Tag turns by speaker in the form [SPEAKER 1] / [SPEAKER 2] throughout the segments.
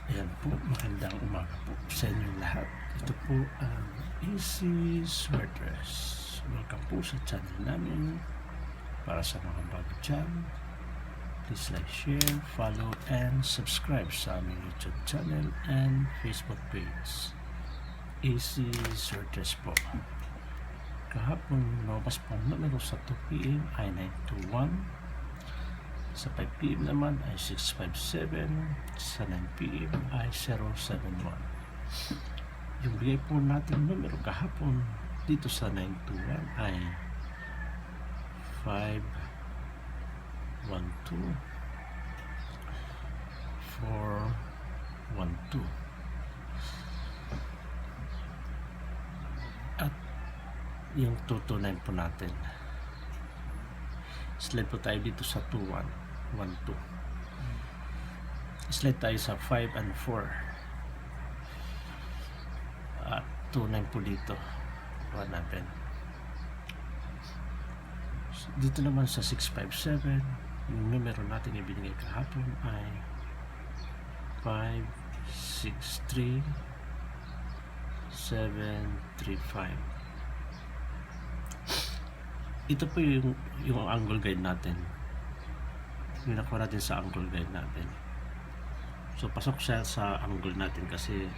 [SPEAKER 1] Ayan po, magandang umaga po sa inyong lahat. Ito po ang Easy Sweaters. Welcome po sa channel namin. Para sa mga bago dyan, please like, share, follow, and subscribe sa aming YouTube channel and Facebook page. Easy Sweaters po. Kahapon, lumabas po ang numero sa 2 PM ay 921. Sa 5 PM naman ay 657, sa 9 PM ay 071. Yung bigay po natin numero kahapon dito sa 921 ay 512 412. At yung 229 po natin. Slide po tayo dito sa 2112. Slide tayo sa 5 and 4. At 29 po dito. Kuha natin. Dito naman sa 657, yung numero natin ibinigay kahapon ay 563735. Ito po yung angle guide natin. Yung nakuha natin sa angle guide natin. So pasok siya sa angle natin kasi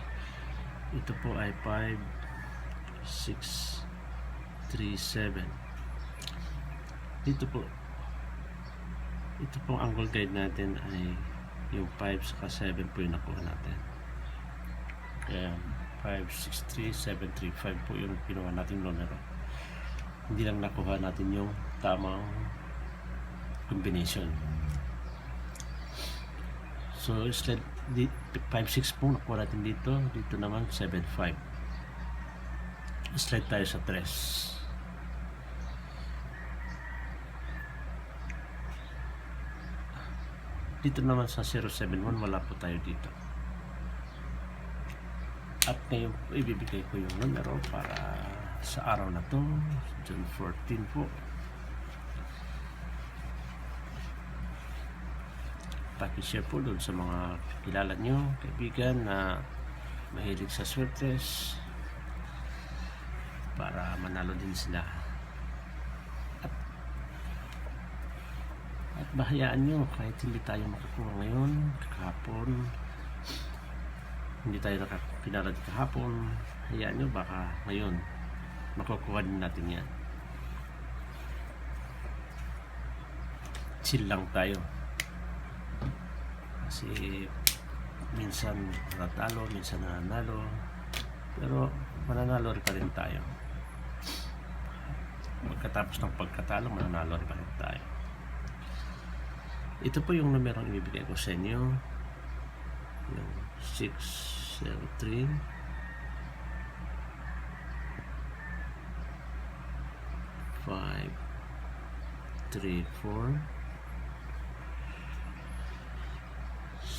[SPEAKER 1] ito po ay 5637. Dito po, ito pong angle guide natin ay yung 5 saka 7 po yung nakuha natin. Kaya 563735 po yung ginawa natin numero. Hindi lang nakuha natin yung tamang combination. So slide 5-6 po nakuha natin dito. Dito naman 7-5. Slide tayo sa 3. Dito naman sa 071 wala po tayo dito. At ngayon ibibigay ko yung numero para sa araw na to, June 14 po. Paki-share po doon sa mga kilala nyo, kaibigan na mahilig sa sweaters para manalo din sila. At bahayaan nyo kahit hindi tayo makakuha ngayon, kahapon hindi tayo nakapinalad kahapon, hayaan nyo baka ngayon makukuha din natin yan. Chill lang tayo kasi minsan natalo, minsan nanalo, pero mananalo rin pa rin tayo. Pagkatapos ng pagkatalo, mananalo rin pa rin tayo. Ito po yung numerong ibibigay ko sa inyo, yung 603 534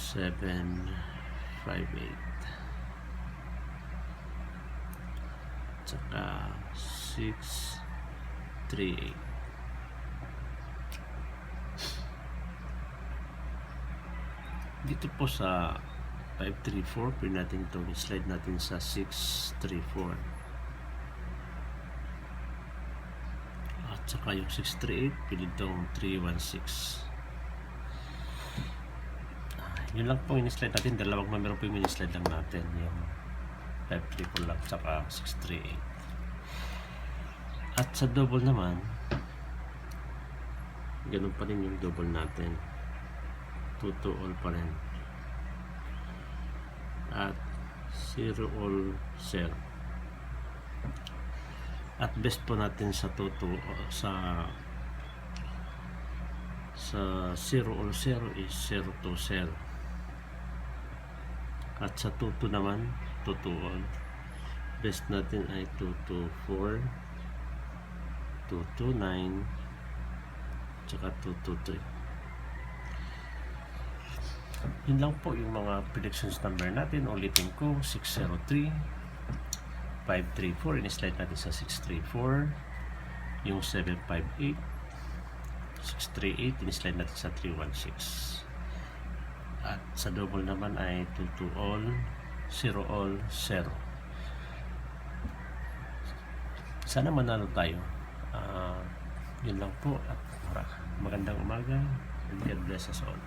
[SPEAKER 1] 758 tsaka 638. Dito po sa 534 pwede natin itong slide natin sa 634 at saka yung 638 pwede itong 316. Yun lang po yung slide natin, dalawang numero po yung slide lang natin, yung 534 lang saka 638. At sa double naman ganun pa rin yung double natin, 2 to all pa rin at 0 all 0. At best po natin sa 2 to sa 0 all 0 is 0 to 0. At sa 2 to naman, 2 to all, best natin ay 2 to 4, 2 to 9, tsaka 2 to 3. Yun lang po yung mga predictions number natin. Ulitin ko, 603 534, in-slide natin sa 634, yung 758 638, in-slide natin sa 316. At sa double naman ay 2 to all, 0 all, 0. Sana manalo tayo. Yun lang po at magandang umaga and God bless us all.